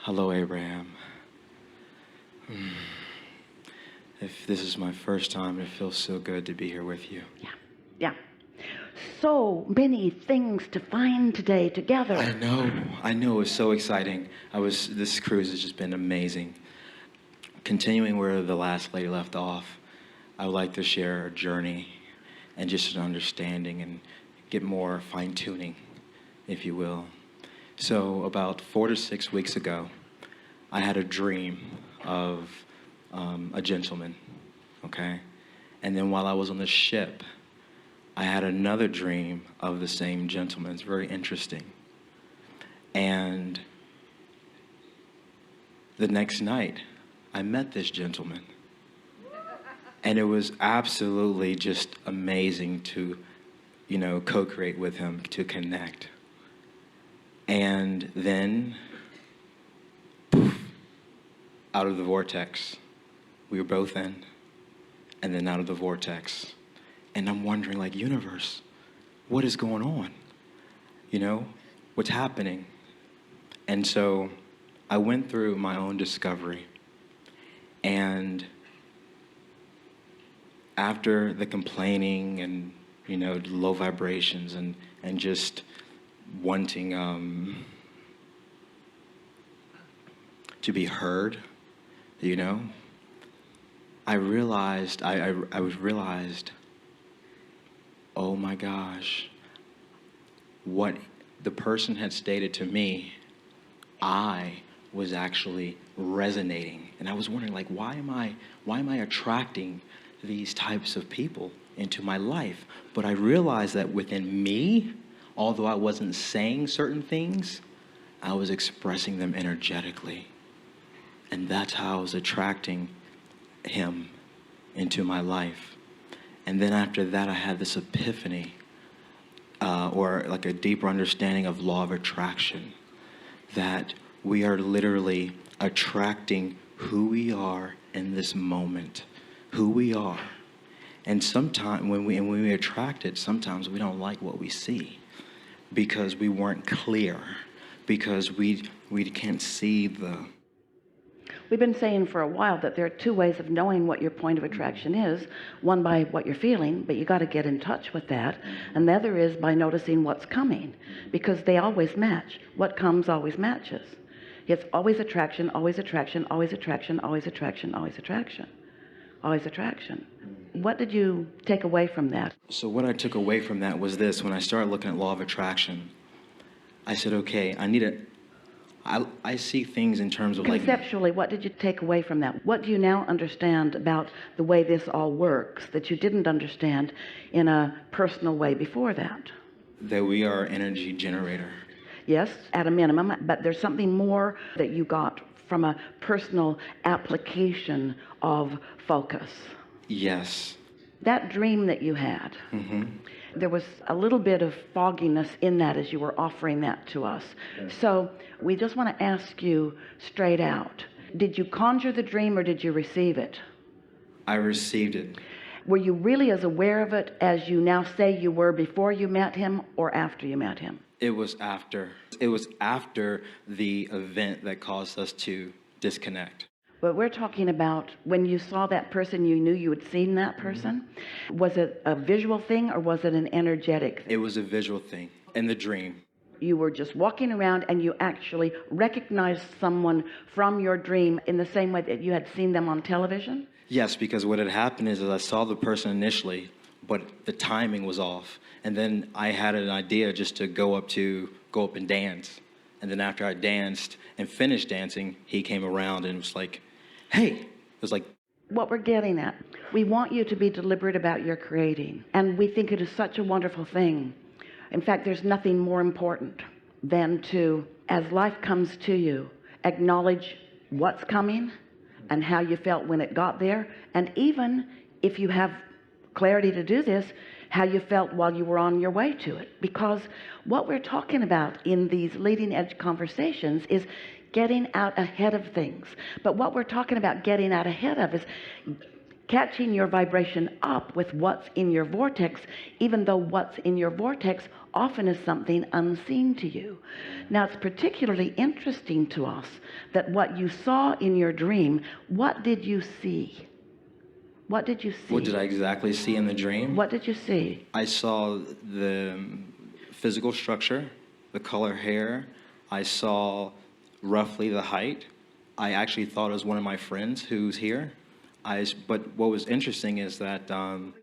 Hello, Abraham. If this is my first time, it feels so good to be here with you. Yeah, yeah. So many things to find today together. I know, it's so exciting. This cruise has just been amazing. Continuing where the last lady left off, I would like to share a journey and just an understanding and get more fine-tuning, if you will. So about 4 to 6 weeks ago, I had a dream of a gentleman, okay? And then while I was on the ship, I had another dream of the same gentleman. It's very interesting. And the next night, I met this gentleman. And it was absolutely just amazing to, co-create with him, to connect. And then, poof, out of the vortex, we were both in, and then out of the vortex. And I'm wondering, like, universe, what is going on? What's happening? And so I went through my own discovery. And after the complaining and, low vibrations and just wanting to be heard, I realized, oh my gosh, what the person had stated to me, I was actually resonating. And I was wondering, like, why am I attracting these types of people into my life? But I realized that within me, although I wasn't saying certain things, I was expressing them energetically. And that's how I was attracting him into my life. And then after that, I had this epiphany, or like a deeper understanding of law of attraction, that we are literally attracting who we are in this moment, who we are. And sometimes when we attract it, sometimes we don't like what we see because we weren't clear, because we can't see the... We've been saying for a while that there are two ways of knowing what your point of attraction is. One by what you're feeling, but you got to get in touch with that. And the other is by noticing what's coming, because they always match. What comes always matches. It's always attraction, always attraction, always attraction, always attraction, always attraction, always attraction. What did you take away from that? So what I took away from that was this. When I started looking at law of attraction, I said, okay, I see things in terms of conceptually, what did you take away from that? What do you now understand about the way this all works that you didn't understand in a personal way before that? That we are an energy generator. Yes, at a minimum, but there's something more that you got from a personal application of focus. Yes. That dream that you had, there was a little bit of fogginess in that as you were offering that to us. So we just want to ask you straight out, did you conjure the dream or did you receive it? I received it. Were you really as aware of it as you now say you were before you met him or after you met him? It was after. It was after the event that caused us to disconnect. But we're talking about when you saw that person, you knew you had seen that person. Was it a visual thing or was it an energetic thing? It was a visual thing in the dream. You were just walking around and you actually recognized someone from your dream in the same way that you had seen them on television? Yes, because what had happened is I saw the person initially, but the timing was off. And then I had an idea just to go up and dance. And then after I danced and finished dancing, he came around and was like, hey, it was like... What we're getting at, we want you to be deliberate about your creating. And we think it is such a wonderful thing. In fact, there's nothing more important than to, as life comes to you, acknowledge what's coming and how you felt when it got there. And even if you have clarity to do this, how you felt while you were on your way to it. Because what we're talking about in these leading edge conversations is getting out ahead of things. But what we're talking about getting out ahead of is catching your vibration up with what's in your vortex, even though what's in your vortex often is something unseen to you. Now, it's particularly interesting to us that what you saw in your dream, what did you see? What did you see? What did I exactly see in the dream? What did you see? I saw the physical structure, the color hair. I saw roughly the height. I actually thought it was one of my friends who's here. But what was interesting is that...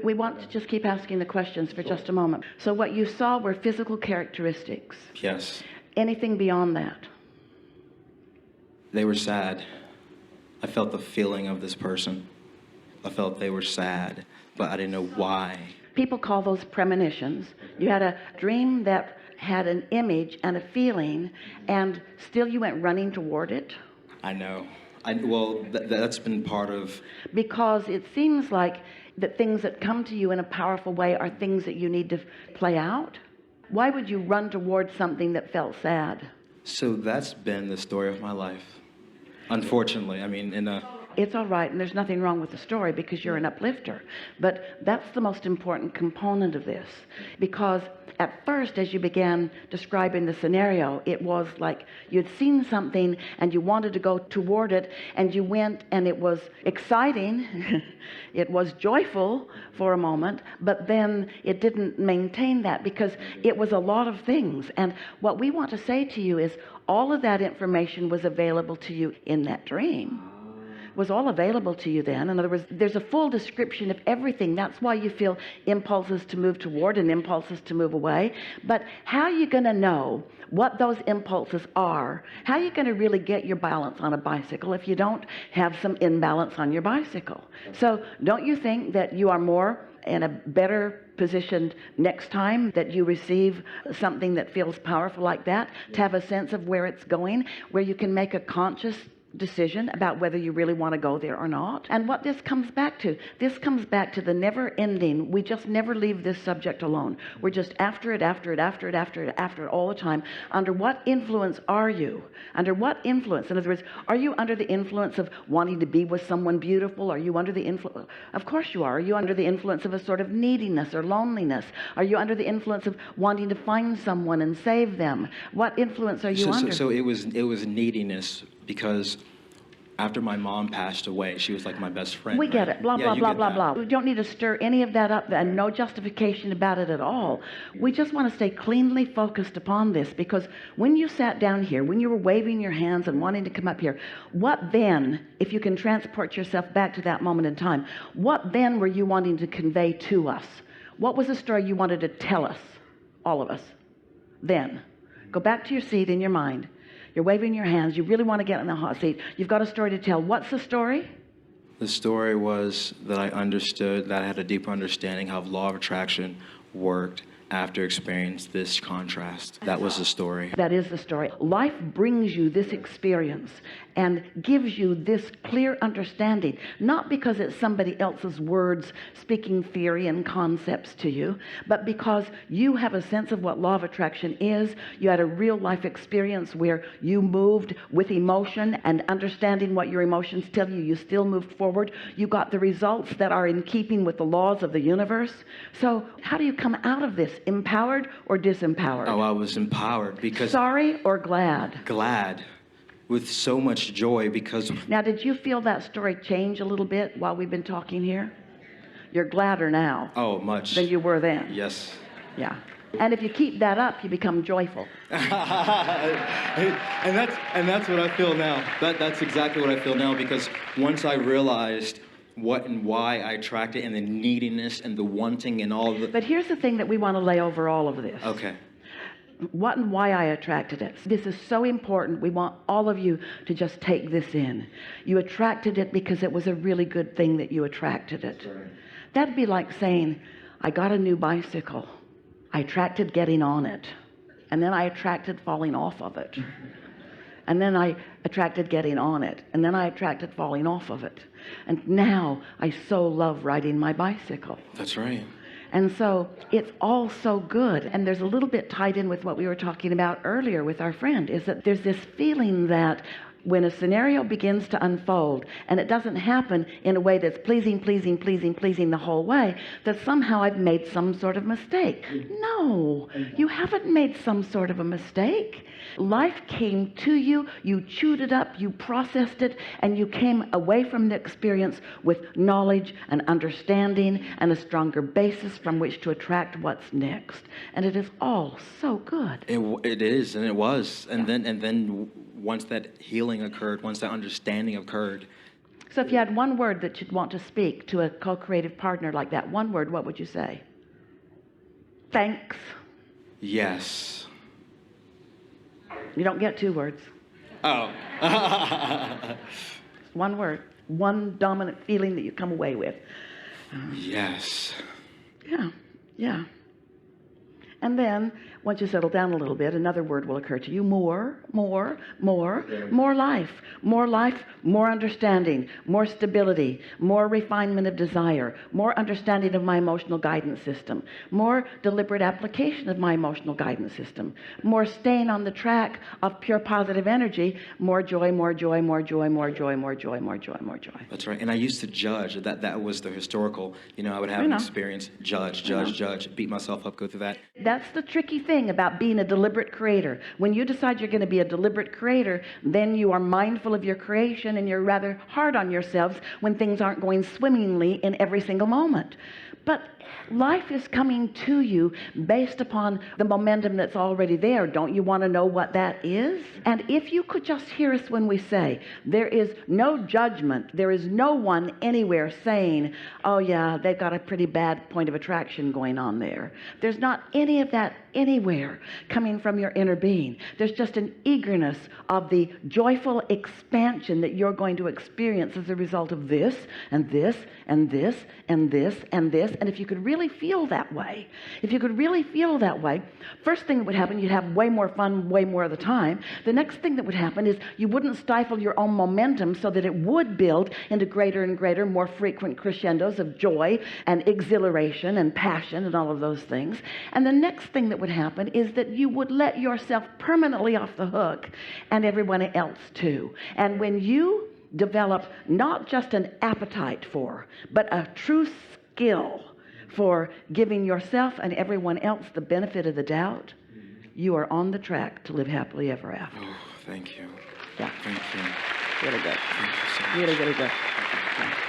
we want to just keep asking the questions for just a moment. So what you saw were physical characteristics. Yes. Anything beyond that? They were sad. I felt the feeling of this person. I felt they were sad, but I didn't know why. People call those premonitions. You had a dream that had an image and a feeling, and still you went running toward it. I know. Well, that's been part of... Because it seems like that things that come to you in a powerful way are things that you need to play out. Why would you run towards something that felt sad? So that's been the story of my life. Unfortunately, I mean, It's all right, and there's nothing wrong with the story because you're an uplifter. But that's the most important component of this. Because at first, as you began describing the scenario, it was like you'd seen something and you wanted to go toward it, and you went, and it was exciting. It was joyful for a moment, but then it didn't maintain that because it was a lot of things. And what we want to say to you is all of that information was available to you in that dream. Was all available to you then. In other words, there's a full description of everything. That's why you feel impulses to move toward and impulses to move away. But how are you going to know what those impulses are? How are you going to really get your balance on a bicycle if you don't have some imbalance on your bicycle? So don't you think that you are more in a better positioned next time that you receive something that feels powerful like that, to have a sense of where it's going, where you can make a conscious decision about whether you really want to go there or not? And what this comes back to the never ending, we just never leave this subject alone. We're just after it all the time. Under what influence are you? Under what influence? In other words, are you under the influence of wanting to be with someone beautiful? Are you under the influence? Of course you are. Are you under the influence of a sort of neediness or loneliness? Are you under the influence of wanting to find someone and save them? What influence are you under? So it was neediness, because after my mom passed away, she was like my best friend. We get right? it. Blah, Yeah, blah, you blah, get blah, that. blah. We don't need to stir any of that up, and no justification about it at all. We just want to stay cleanly focused upon this, because when you sat down here, when you were waving your hands and wanting to come up here, what then, if you can transport yourself back to that moment in time, what then were you wanting to convey to us? What was the story you wanted to tell us, all of us, then? Go back to your seat in your mind. You're waving your hands. You really want to get in the hot seat. You've got a story to tell. What's the story? The story was that I understood, that I had a deeper understanding how law of attraction worked after experiencing this contrast. That was the story. That is the story. Life brings you this experience and gives you this clear understanding, not because it's somebody else's words speaking theory and concepts to you, but because you have a sense of what law of attraction is. You had a real life experience where you moved with emotion, and understanding what your emotions tell you, you still moved forward. You got the results that are in keeping with the laws of the universe. So how do you come out of this? Empowered or disempowered? Oh, I was empowered because... Sorry or glad? Glad. With so much joy, because... Now, did you feel that story change a little bit while we've been talking here? You're gladder now. Oh, much. Than you were then. Yes. Yeah. And if you keep that up, you become joyful. and that's what I feel now. That's exactly what I feel now, because once I realized what and why I attracted, and the neediness and the wanting and all the... But here's the thing that we want to lay over all of this. Okay. What and why I attracted it. This is so important. We want all of you to just take this in. You attracted it because it was a really good thing that you attracted it. Right. That'd be like saying, I got a new bicycle. I attracted getting on it. And then I attracted falling off of it. And then I attracted getting on it. And then I attracted falling off of it. And now I so love riding my bicycle. That's right. And so it's all so good. And there's a little bit tied in with what we were talking about earlier with our friend, is that there's this feeling that when a scenario begins to unfold and it doesn't happen in a way that's pleasing the whole way, that somehow I've made some sort of mistake. No, you haven't made some sort of a mistake. Life came to you, you chewed it up, you processed it, and you came away from the experience with knowledge and understanding and a stronger basis from which to attract what's next. And it is all so good. It is, and it was. And then once that healing occurred, once that understanding occurred. So if you had one word that you'd want to speak to a co-creative partner like that, one word, what would you say? Thanks. Yes. You don't get two words. Oh. One word, one dominant feeling that you come away with. Yes. Yeah. And then, once you settle down a little bit, another word will occur to you. More life, more understanding, more stability, more refinement of desire, more understanding of my emotional guidance system, more deliberate application of my emotional guidance system, more staying on the track of pure positive energy, more joy. That's right. And I used to judge. That was the historical, I would have an experience, judge, beat myself up, go through that. That's the tricky thing about being a deliberate creator. When you decide you're going to be a deliberate creator, then you are mindful of your creation and you're rather hard on yourselves when things aren't going swimmingly in every single moment. But life is coming to you based upon the momentum that's already there. Don't you want to know what that is? And if you could just hear us when we say, there is no judgment, there is no one anywhere saying, oh yeah, they've got a pretty bad point of attraction going on there. There's not any of that anywhere coming from your inner being. There's just an eagerness of the joyful expansion that you're going to experience as a result of this and this and this and this and this. And if you could really feel that way, first thing that would happen, you'd have way more fun way more of the time. The next thing that would happen is you wouldn't stifle your own momentum so that it would build into greater and greater, more frequent crescendos of joy and exhilaration and passion and all of those things. And the next thing that would happen is that you would let yourself permanently off the hook and everyone else too. And when you develop not just an appetite for, but a true skill for giving yourself and everyone else the benefit of the doubt, you are on the track to live happily ever after. Oh, thank you. Yeah. Thank you. Really good. Thank you so much. Really good. Yeah.